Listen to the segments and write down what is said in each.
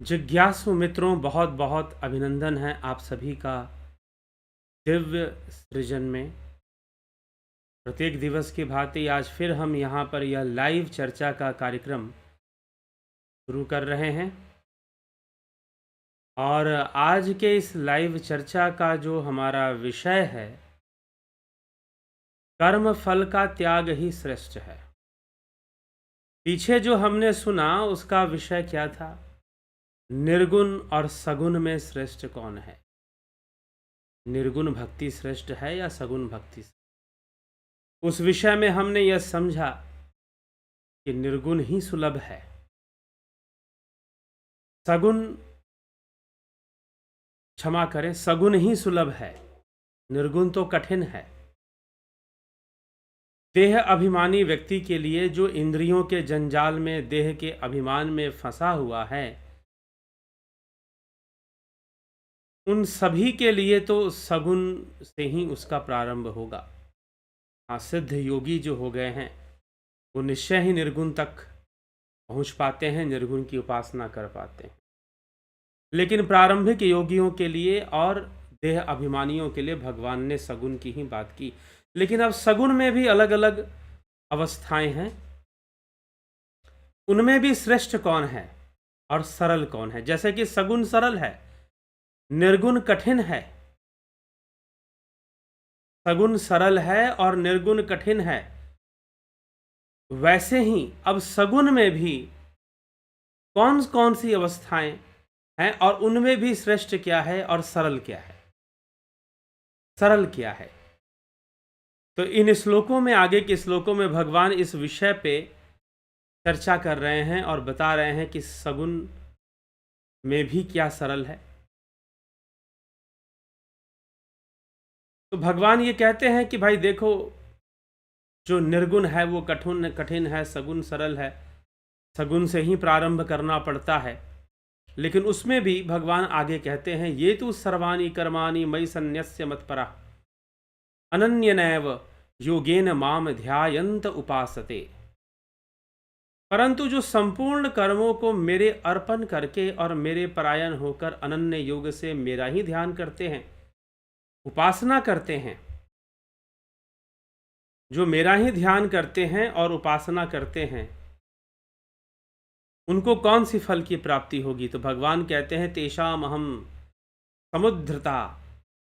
जिज्ञासु मित्रों, बहुत बहुत अभिनंदन है आप सभी का दिव्य सृजन में। प्रत्येक दिवस की भांति आज फिर हम यहाँ पर यह लाइव चर्चा का कार्यक्रम शुरू कर रहे हैं और आज के इस लाइव चर्चा का जो हमारा विषय है, कर्म फल का त्याग ही श्रेष्ठ है। पीछे जो हमने सुना उसका विषय क्या था? निर्गुण और सगुण में श्रेष्ठ कौन है? निर्गुण भक्ति श्रेष्ठ है या सगुण भक्ति? उस विषय में हमने यह समझा कि निर्गुण ही सुलभ है, सगुण क्षमा करें, सगुण ही सुलभ है, निर्गुण तो कठिन है। देह अभिमानी व्यक्ति के लिए, जो इंद्रियों के जंजाल में देह के अभिमान में फंसा हुआ है, उन सभी के लिए तो सगुण से ही उसका प्रारंभ होगा। हाँ, सिद्ध योगी जो हो गए हैं वो निश्चय ही निर्गुण तक पहुंच पाते हैं, निर्गुण की उपासना कर पाते हैं। लेकिन प्रारंभिक योगियों के लिए और देह अभिमानियों के लिए भगवान ने सगुण की ही बात की। लेकिन अब सगुण में भी अलग अलग अवस्थाएं हैं, उनमें भी श्रेष्ठ कौन है और सरल कौन है। जैसे कि सगुण सरल है, निर्गुण कठिन है। सगुण सरल है और निर्गुण कठिन है, वैसे ही अब सगुण में भी कौन कौन सी अवस्थाएं हैं और उनमें भी श्रेष्ठ क्या है और सरल क्या है। सरल क्या है, तो इन श्लोकों में, आगे के श्लोकों में भगवान इस विषय पे चर्चा कर रहे हैं और बता रहे हैं कि सगुण में भी क्या सरल है। तो भगवान ये कहते हैं कि भाई देखो, जो निर्गुण है वो कठिन है, सगुण सरल है। सगुण से ही प्रारंभ करना पड़ता है, लेकिन उसमें भी भगवान आगे कहते हैं, ये तो सर्वाणि कर्माणि मयि सन्न्यस्य मत्परा अनन्यनैव योगेन माम ध्यायन्त उपासते। परंतु जो संपूर्ण कर्मों को मेरे अर्पण करके और मेरे परायण होकर अनन्य योग से मेरा ही ध्यान करते हैं, उपासना करते हैं, जो मेरा ही ध्यान करते हैं और उपासना करते हैं, उनको कौन सी फल की प्राप्ति होगी? तो भगवान कहते हैं, तेषाम अहम समुद्धृता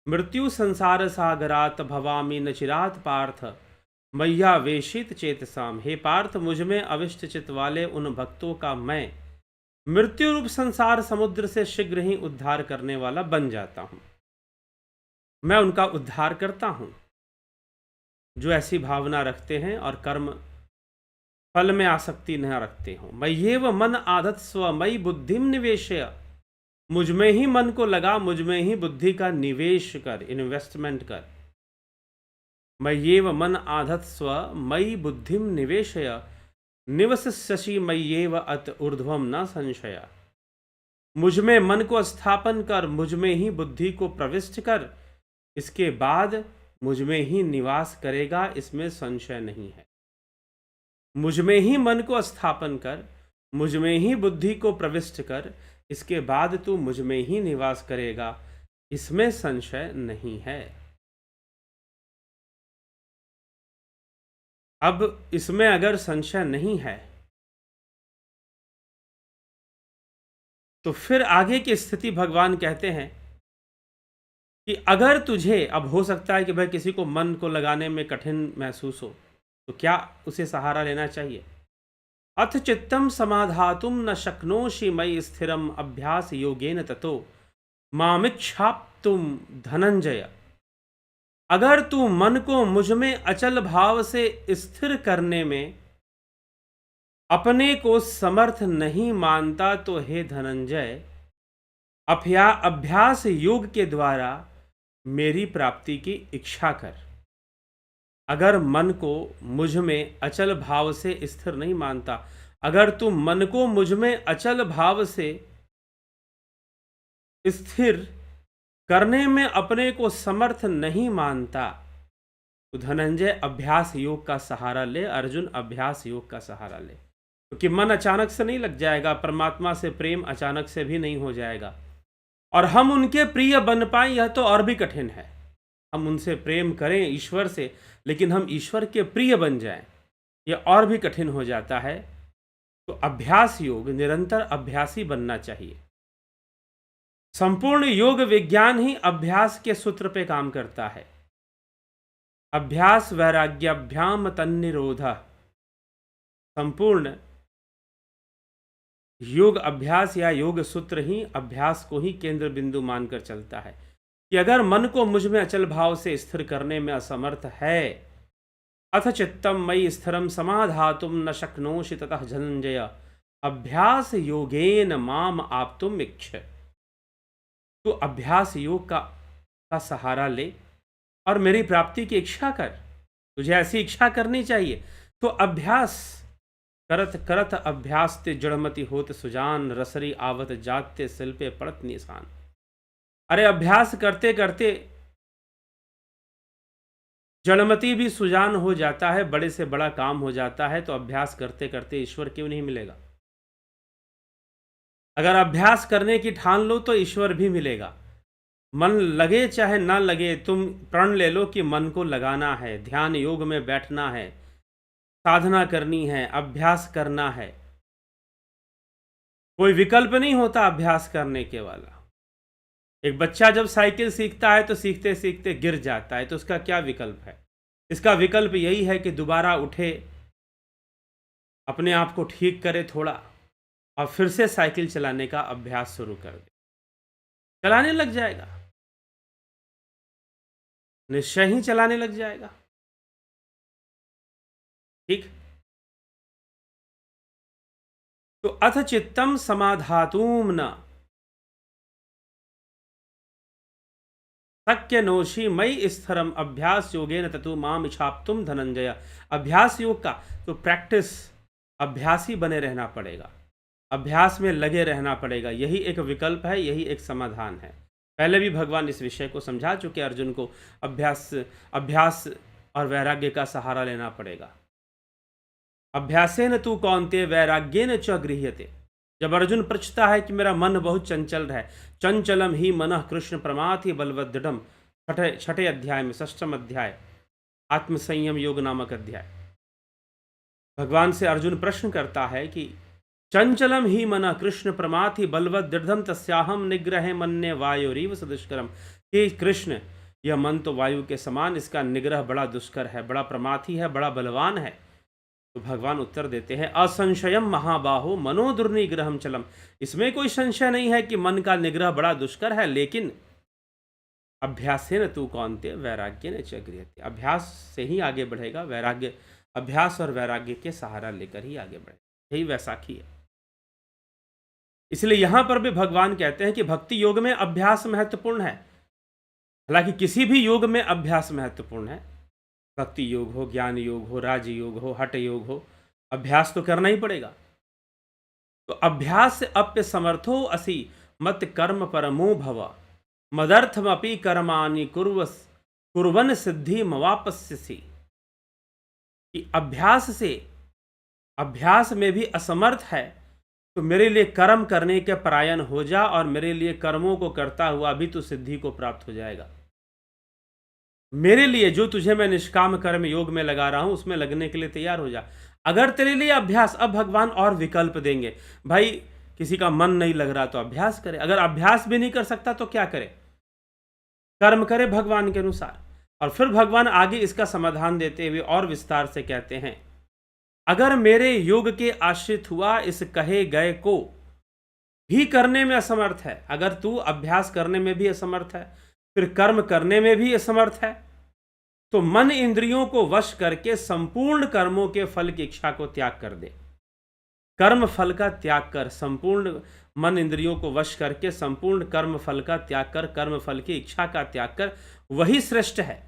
मृत्यु संसार सागरात भवामि न चिरात पार्थ मैया वेशित चेतसाम। हे पार्थ, मुझ में अविष्ट चित्त वाले उन भक्तों का मैं मृत्यु रूप संसार समुद्र से शीघ्र ही उद्धार करने वाला बन जाता हूं। मैं उनका उद्धार करता हूं जो ऐसी भावना रखते हैं और कर्म फल में आसक्ति न रखते हो। मय्येव मन आधत स्व मयि बुद्धिम निवेशय। मुझ में ही मन को लगा, मुझ में ही बुद्धि का निवेश कर, इन्वेस्टमेंट कर। मय्येव मन आधत स्व मयि बुद्धिम निवेशय निवसिष्यसि मय्येव अत ऊर्ध्वम न संशय। मुझ में मन को स्थापन कर, मुझ में ही बुद्धि को प्रविष्ट कर, इसके बाद मुझ में ही निवास करेगा, इसमें संशय नहीं है। मुझ में ही मन को स्थापन कर, मुझ में ही बुद्धि को प्रविष्ट कर, इसके बाद तू मुझ में ही निवास करेगा, इसमें संशय नहीं है। अब इसमें अगर संशय नहीं है तो फिर आगे की स्थिति भगवान कहते हैं कि अगर तुझे, अब हो सकता है कि भाई किसी को मन को लगाने में कठिन महसूस हो, तो क्या उसे सहारा लेना चाहिए? अथ चित्तम समाधातुम न शक्नोषि मयि स्थिरम अभ्यास योगेन ततो मामिच्छाप्तुम धनंजय। अगर तू मन को मुझ में अचल भाव से स्थिर करने में अपने को समर्थ नहीं मानता, तो हे धनंजय, अभ्यास योग के द्वारा मेरी प्राप्ति की इच्छा कर। अगर मन को मुझ में अचल भाव से स्थिर नहीं मानता, अगर तू मन को मुझ में अचल भाव से स्थिर करने में अपने को समर्थ नहीं मानता, तो धनंजय अभ्यास योग का सहारा ले। अर्जुन, अभ्यास योग का सहारा ले। क्योंकि मन अचानक से नहीं लग जाएगा, परमात्मा से प्रेम अचानक से भी नहीं हो जाएगा। और हम उनके प्रिय बन पाए यह तो और भी कठिन है। हम उनसे प्रेम करें ईश्वर से, लेकिन हम ईश्वर के प्रिय बन जाएं, यह और भी कठिन हो जाता है। तो अभ्यास योग, निरंतर अभ्यासी बनना चाहिए। संपूर्ण योग विज्ञान ही अभ्यास के सूत्र पे काम करता है। अभ्यास वैराग्याभ्याम तन्निरोध। संपूर्ण योग अभ्यास या योग सूत्र ही अभ्यास को ही केंद्र बिंदु मानकर चलता है कि अगर मन को मुझ में अचल भाव से स्थिर करने में असमर्थ है, अथ चित्तम मयि स्थिरम समाधातुम न शक्नोषि ततः धनंजय अभ्यास योगेन माम आप्तुम इच्छ। तो अभ्यास योग का सहारा ले और मेरी प्राप्ति की इच्छा कर। तुझे ऐसी इच्छा करनी चाहिए। तो अभ्यास करत करत अभ्यास ते जड़मति होत सुजान रसरी आवत जाते शिल्पे पड़त निशान। अरे अभ्यास करते करते जड़मति भी सुजान हो जाता है, बड़े से बड़ा काम हो जाता है। तो अभ्यास करते करते ईश्वर क्यों नहीं मिलेगा? अगर अभ्यास करने की ठान लो तो ईश्वर भी मिलेगा। मन लगे चाहे ना लगे, तुम प्रण ले लो कि मन को लगाना है, ध्यान योग में बैठना है, साधना करनी है, अभ्यास करना है। कोई विकल्प नहीं होता अभ्यास करने के वाला। एक बच्चा जब साइकिल सीखता है तो सीखते सीखते गिर जाता है, तो उसका क्या विकल्प है? इसका विकल्प यही है कि दोबारा उठे, अपने आप को ठीक करे थोड़ा, और फिर से साइकिल चलाने का अभ्यास शुरू कर दे। चलाने लग जाएगा, निश्चय ही चलाने लग जाएगा। ठीक। तो अथ चित्तम समाधातुम न शक्य नोषि मयि स्थिरम अभ्यास योगेन ततु माम इच्छाप्तुम धनंजय। अभ्यास योग का तो प्रैक्टिस, अभ्यासी बने रहना पड़ेगा, अभ्यास में लगे रहना पड़ेगा। यही एक विकल्प है, यही एक समाधान है। पहले भी भगवान इस विषय को समझा चुके। अर्जुन को अभ्यास और वैराग्य का सहारा लेना पड़ेगा। अभ्यासेन तु कौन्तेय वैराग्येन च गृह्यते। जब अर्जुन पूछता है कि मेरा मन बहुत चंचल है, चंचलम ही मनः कृष्ण प्रमाथि बलवदृढ़, छठे अध्याय में, षष्ठम अध्याय, आत्मसंयम योग नामक अध्याय, भगवान से अर्जुन प्रश्न करता है कि चंचलम ही मन कृष्ण प्रमाथि बलवत दृढ़ तस्याहम निग्रह मन्ये वायुरीव सदुष्करम। कि कृष्ण, यह मन तो वायु के समान, इसका निग्रह बड़ा दुष्कर है, बड़ा प्रमाथी है, बड़ा बलवान है। तो भगवान उत्तर देते हैं असंशयम महाबाहो मनो दुर्निग्रहम चलम। इसमें कोई संशय नहीं है कि मन का निग्रह बड़ा दुष्कर है, लेकिन अभ्यासेन तु कौन्तेय वैराग्येन च गृह्यते। अभ्यास से ही आगे बढ़ेगा। वैराग्य, अभ्यास और वैराग्य के सहारा लेकर ही आगे बढ़ेगा। यही वैसाखी है। इसलिए यहां पर भी भगवान कहते हैं कि भक्ति योग में अभ्यास महत्वपूर्ण है। हालांकि किसी भी योग में अभ्यास महत्वपूर्ण है। भक्ति योग हो, ज्ञान योग हो, राज योग हो, हठ योग हो, अभ्यास तो करना ही पड़ेगा। तो अभ्यास से अप्य समर्थो असि मत कर्म परमो भव मदर्थमपि कर्माणि कुर्वन् सिद्धि मवापस्यसि। कि अभ्यास में भी असमर्थ है तो मेरे लिए कर्म करने के परायण हो जा, और मेरे लिए कर्मों को करता हुआ भी तू सिद्धि को प्राप्त हो जाएगा। मेरे लिए जो तुझे मैं निष्काम कर्म योग में लगा रहा हूं, उसमें लगने के लिए तैयार हो जा। अगर तेरे लिए अभ्यास, अब भगवान और विकल्प देंगे। भाई किसी का मन नहीं लग रहा तो अभ्यास करे, अगर अभ्यास भी नहीं कर सकता तो क्या करे? कर्म करे भगवान के अनुसार। और फिर भगवान आगे इसका समाधान देते हुए और विस्तार से कहते हैं, अगर मेरे योग के आश्रित हुआ इस कहे गए को भी करने में असमर्थ है, अगर तू अभ्यास करने में भी असमर्थ है, फिर कर्म करने में भी असमर्थ है, तो मन इंद्रियों को वश करके संपूर्ण कर्मों के फल की इच्छा को त्याग कर दे। कर्म फल का त्याग कर, संपूर्ण मन इंद्रियों को वश करके संपूर्ण कर्म फल का त्याग कर, कर्म फल की इच्छा का त्याग कर, वही श्रेष्ठ है।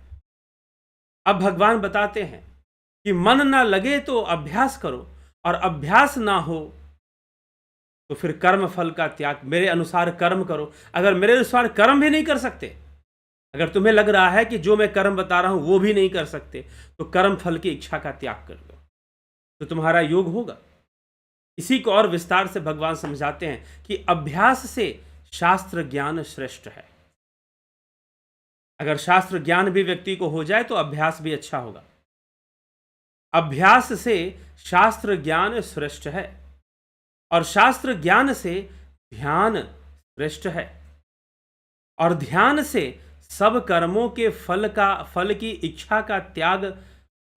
अब भगवान बताते हैं कि मन ना लगे तो अभ्यास करो, और अभ्यास ना हो तो फिर कर्म फल का त्याग, मेरे अनुसार कर्म करो। अगर मेरे अनुसार कर्म भी नहीं कर सकते, अगर तुम्हें लग रहा है कि जो मैं कर्म बता रहा हूं वो भी नहीं कर सकते, तो कर्म फल की इच्छा का त्याग कर दो, तो तुम्हारा योग होगा। इसी को और विस्तार से भगवान समझाते हैं कि अभ्यास से शास्त्र ज्ञान श्रेष्ठ है। अगर शास्त्र ज्ञान भी व्यक्ति को हो जाए तो अभ्यास भी अच्छा होगा। अभ्यास से शास्त्र ज्ञान श्रेष्ठ है और शास्त्र ज्ञान से ध्यान श्रेष्ठ है और ध्यान से सब कर्मों के फल की इच्छा का त्याग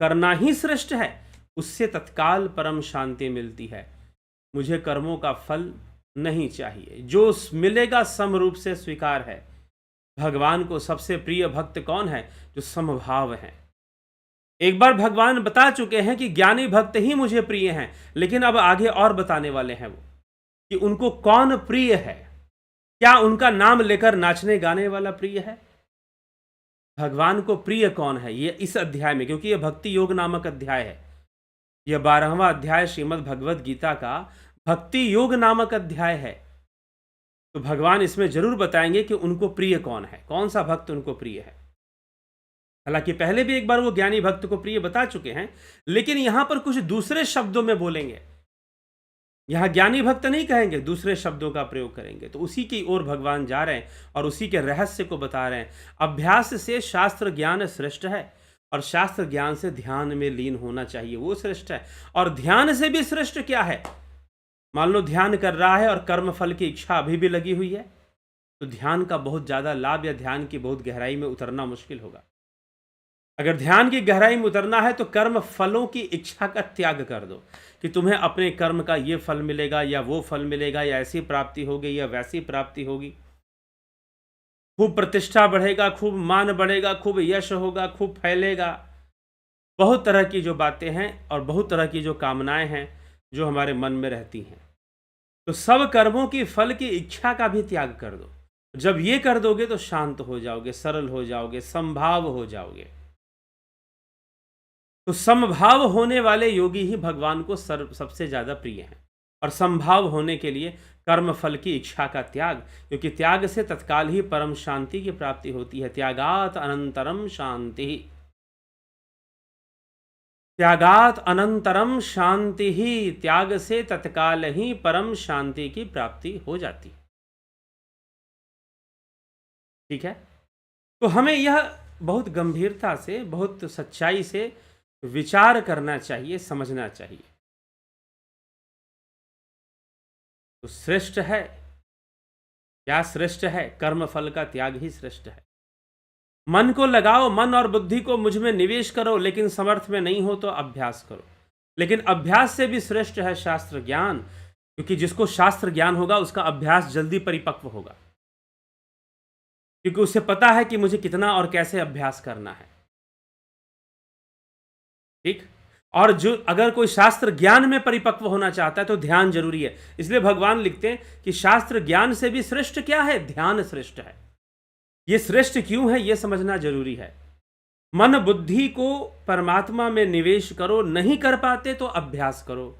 करना ही श्रेष्ठ है। उससे तत्काल परम शांति मिलती है। मुझे कर्मों का फल नहीं चाहिए, जो मिलेगा सम रूप से स्वीकार है। भगवान को सबसे प्रिय भक्त कौन है? जो समभाव है। एक बार भगवान बता चुके हैं कि ज्ञानी भक्त ही मुझे प्रिय हैं, लेकिन अब आगे और बताने वाले हैं वो कि उनको कौन प्रिय है। क्या उनका नाम लेकर नाचने गाने वाला प्रिय है? भगवान को प्रिय कौन है ये इस अध्याय में, क्योंकि यह भक्ति योग नामक अध्याय है। यह 12वां अध्याय श्रीमद् भगवद गीता का भक्ति योग नामक अध्याय है। तो भगवान इसमें जरूर बताएंगे कि उनको प्रिय कौन है, कौन सा भक्त उनको प्रिय है। हालांकि पहले भी एक बार वो ज्ञानी भक्त को प्रिय बता चुके हैं, लेकिन यहां पर कुछ दूसरे शब्दों में बोलेंगे। यहां ज्ञानी भक्त नहीं कहेंगे, दूसरे शब्दों का प्रयोग करेंगे। तो उसी की ओर भगवान जा रहे हैं और उसी के रहस्य को बता रहे हैं। अभ्यास से शास्त्र ज्ञान श्रेष्ठ है और शास्त्र ज्ञान से ध्यान में लीन होना चाहिए, वो श्रेष्ठ है। और ध्यान से भी श्रेष्ठ क्या है? मान लो ध्यान कर रहा है और कर्म फल की इच्छा अभी भी लगी हुई है, तो ध्यान का बहुत ज्यादा लाभ या ध्यान की बहुत गहराई में उतरना मुश्किल होगा। अगर ध्यान की गहराई में उतरना है तो कर्म फलों की इच्छा का त्याग कर दो कि तुम्हें अपने कर्म का ये फल मिलेगा या वो फल मिलेगा, या ऐसी प्राप्ति होगी या वैसी प्राप्ति होगी, खूब प्रतिष्ठा बढ़ेगा, खूब मान बढ़ेगा, खूब यश होगा, खूब फैलेगा। बहुत तरह की जो बातें हैं और बहुत तरह की जो कामनाएं हैं जो हमारे मन में रहती हैं। तो सब कर्मों की फल की इच्छा का भी त्याग कर दो। जब ये कर दोगे तो शांत हो जाओगे, सरल हो जाओगे, समभाव हो जाओगे। तो समभाव होने वाले योगी ही भगवान को सबसे ज्यादा प्रिय हैं। और समभाव होने के लिए कर्म फल की इच्छा का त्याग, क्योंकि त्याग से तत्काल ही परम शांति की प्राप्ति होती है। त्यागात अनंतरम शांति, त्यागात अनंतरम शांति ही, त्याग से तत्काल ही परम शांति की प्राप्ति हो जाती। ठीक है, तो हमें यह बहुत गंभीरता से, बहुत सच्चाई से विचार करना चाहिए, समझना चाहिए। तो श्रेष्ठ है क्या? श्रेष्ठ है कर्म फल का त्याग ही श्रेष्ठ है। मन को लगाओ, मन और बुद्धि को मुझ में निवेश करो, लेकिन समर्थ में नहीं हो तो अभ्यास करो। लेकिन अभ्यास से भी श्रेष्ठ है शास्त्र ज्ञान, क्योंकि जिसको शास्त्र ज्ञान होगा उसका अभ्यास जल्दी परिपक्व होगा, क्योंकि उसे पता है कि मुझे कितना और कैसे अभ्यास करना है। ठीक, और जो अगर कोई शास्त्र ज्ञान में परिपक्व होना चाहता है तो ध्यान जरूरी है। इसलिए भगवान लिखते हैं कि शास्त्र ज्ञान से भी श्रेष्ठ क्या है? ध्यान श्रेष्ठ है। ये श्रेष्ठ क्यों है ये समझना जरूरी है। मन बुद्धि को परमात्मा में निवेश करो, नहीं कर पाते तो अभ्यास करो,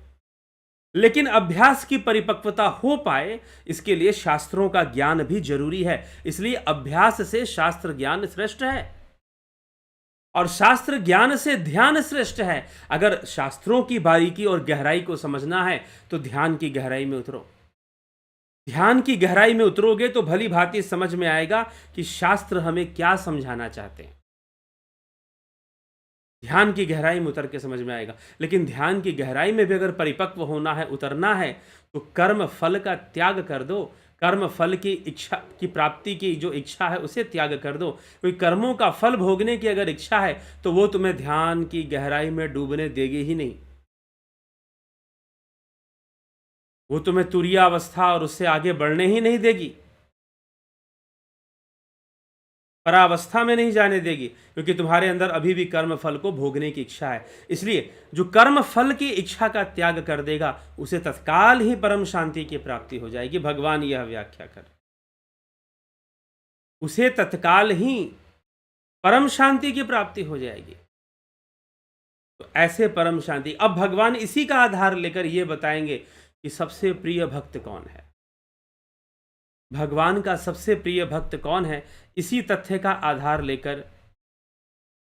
लेकिन अभ्यास की परिपक्वता हो पाए इसके लिए शास्त्रों का ज्ञान भी जरूरी है। इसलिए अभ्यास से शास्त्र ज्ञान श्रेष्ठ है और शास्त्र ज्ञान से ध्यान श्रेष्ठ है। अगर शास्त्रों की बारीकी और गहराई को समझना है तो ध्यान की गहराई में उतरो। ध्यान की गहराई में उतरोगे तो भली भांति समझ में आएगा कि शास्त्र हमें क्या समझाना चाहते हैं। ध्यान की गहराई में उतर के समझ में आएगा। लेकिन ध्यान की गहराई में भी अगर परिपक्व होना है, उतरना है, तो कर्म फल का त्याग कर दो। कर्म फल की इच्छा की प्राप्ति की जो इच्छा है उसे त्याग कर दो। कोई कर्मों का फल भोगने की अगर इच्छा है तो वो तुम्हें ध्यान की गहराई में डूबने देगी ही नहीं। वो तुम्हें तुरीयावस्था और उससे आगे बढ़ने ही नहीं देगी, परावस्था में नहीं जाने देगी, क्योंकि तुम्हारे अंदर अभी भी कर्म फल को भोगने की इच्छा है। इसलिए जो कर्म फल की इच्छा का त्याग कर देगा उसे तत्काल ही परम शांति की प्राप्ति हो जाएगी। भगवान यह व्याख्या कर, उसे तत्काल ही परम शांति की प्राप्ति हो जाएगी। तो ऐसे परम शांति, अब भगवान इसी का आधार लेकर यह बताएंगे कि सबसे प्रिय भक्त कौन है। भगवान का सबसे प्रिय भक्त कौन है, इसी तथ्य का आधार लेकर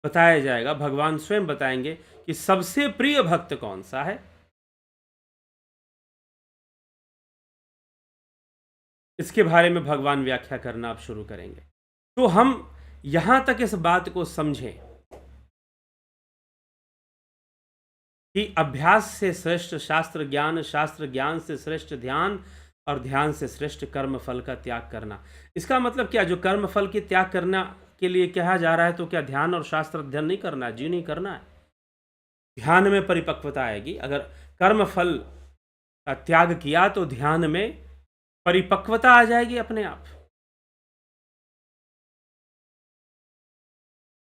बताया जाएगा। भगवान स्वयं बताएंगे कि सबसे प्रिय भक्त कौन सा है। इसके बारे में भगवान व्याख्या करना आप शुरू करेंगे। तो हम यहां तक इस बात को समझें कि अभ्यास से श्रेष्ठ शास्त्र ज्ञान, शास्त्र ज्ञान से श्रेष्ठ ध्यान, और ध्यान से श्रेष्ठ कर्म फल का त्याग करना। इसका मतलब क्या, जो कर्म फल के त्याग करना के लिए कहा जा रहा है, तो क्या ध्यान और शास्त्र अध्ययन नहीं करना है? जी नहीं करना है। ध्यान में परिपक्वता आएगी। अगर कर्म फल का त्याग किया तो ध्यान में परिपक्वता आ जाएगी अपने आप।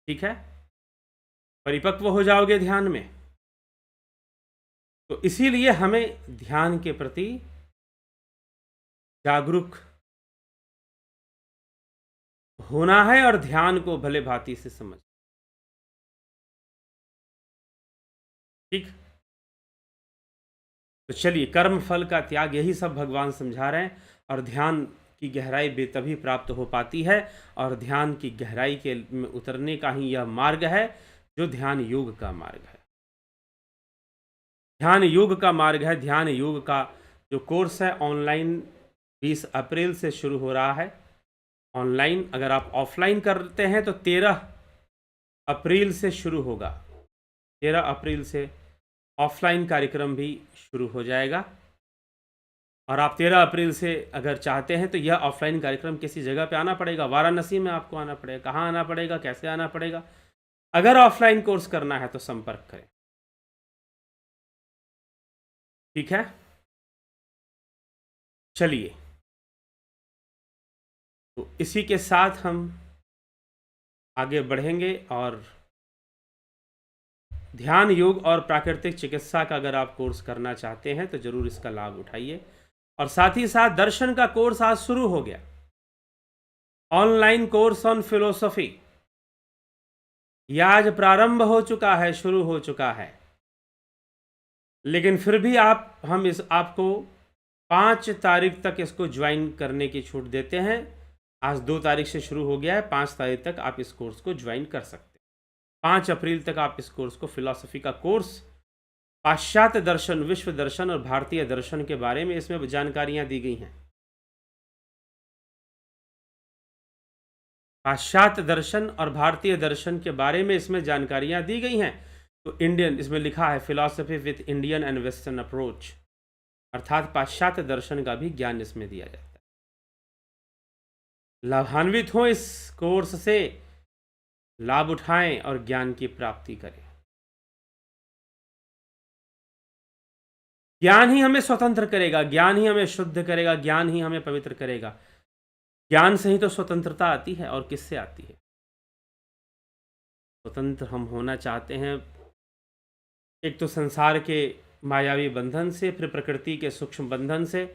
ठीक है, परिपक्व हो जाओगे ध्यान में। तो इसीलिए हमें ध्यान के प्रति जागरूक होना है और ध्यान को भले भांति से समझ। ठीक, तो चलिए, कर्म फल का त्याग, यही सब भगवान समझा रहे हैं। और ध्यान की गहराई भी तभी प्राप्त हो पाती है, और ध्यान की गहराई के में उतरने का ही यह मार्ग है जो ध्यान योग का मार्ग है। ध्यान योग का मार्ग है। ध्यान योग का जो कोर्स है ऑनलाइन 20 अप्रैल से शुरू हो रहा है ऑनलाइन। अगर आप ऑफलाइन करते हैं तो 13 अप्रैल से शुरू होगा। 13 अप्रैल से ऑफलाइन कार्यक्रम भी शुरू हो जाएगा। और आप 13 अप्रैल से अगर चाहते हैं तो यह ऑफलाइन कार्यक्रम किसी जगह पे आना पड़ेगा। वाराणसी में आपको आना पड़ेगा। कहाँ आना पड़ेगा, कैसे आना पड़ेगा? अगर ऑफलाइन कोर्स करना है तो संपर्क करें। ठीक है, चलिए, तो इसी के साथ हम आगे बढ़ेंगे। और ध्यान योग और प्राकृतिक चिकित्सा का अगर आप कोर्स करना चाहते हैं तो जरूर इसका लाभ उठाइए। और साथ ही साथ दर्शन का कोर्स आज शुरू हो गया, ऑनलाइन कोर्स ऑन फिलोसफी। यह आज प्रारंभ हो चुका है, शुरू हो चुका है। लेकिन फिर भी हम आपको 5 तारीख तक इसको ज्वाइन करने की छूट देते हैं। आज 2 तारीख से शुरू हो गया है, 5 तारीख तक आप इस कोर्स को ज्वाइन कर सकते हैं। 5 अप्रैल तक आप इस कोर्स को, फिलॉसफी का कोर्स, पाश्चात्य दर्शन, विश्व दर्शन और भारतीय दर्शन के बारे में इसमें जानकारियां दी गई हैं। पाश्चात्य दर्शन और भारतीय दर्शन के बारे में इसमें जानकारियां दी गई हैं। तो इंडियन, इसमें लिखा है philosophy with Indian and western approach, अर्थात पाश्चात्य दर्शन का भी ज्ञान इसमें दिया जाता है। लाभान्वित हो इस कोर्स से, लाभ उठाएं और ज्ञान की प्राप्ति करें। ज्ञान ही हमें स्वतंत्र करेगा, ज्ञान ही हमें शुद्ध करेगा, ज्ञान ही हमें पवित्र करेगा। ज्ञान से ही तो स्वतंत्रता आती है, और किससे आती है? स्वतंत्र हम होना चाहते हैं, एक तो संसार के मायावी बंधन से, फिर प्रकृति के सूक्ष्म बंधन से।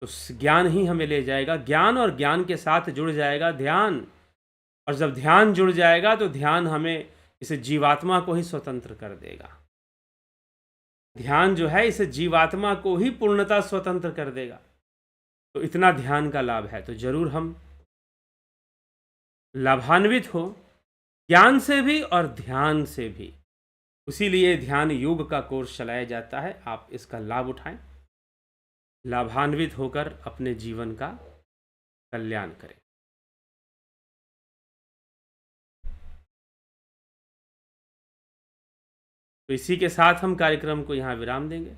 तो ज्ञान ही हमें ले जाएगा। ज्ञान और ज्ञान के साथ जुड़ जाएगा ध्यान, और जब ध्यान जुड़ जाएगा तो ध्यान हमें, इसे जीवात्मा को ही स्वतंत्र कर देगा। ध्यान जो है इसे जीवात्मा को ही पूर्णतः स्वतंत्र कर देगा। तो इतना ध्यान का लाभ है, तो जरूर हम लाभान्वित हो, ज्ञान से भी और ध्यान से भी। उसीलिए ध्यान योग का कोर्स चलाया जाता है। आप इसका लाभ उठाएं, लाभान्वित होकर अपने जीवन का कल्याण करें। तो इसी के साथ हम कार्यक्रम को यहाँ विराम देंगे।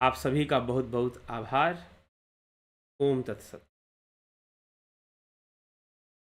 आप सभी का बहुत बहुत आभार। ओम तत्सत।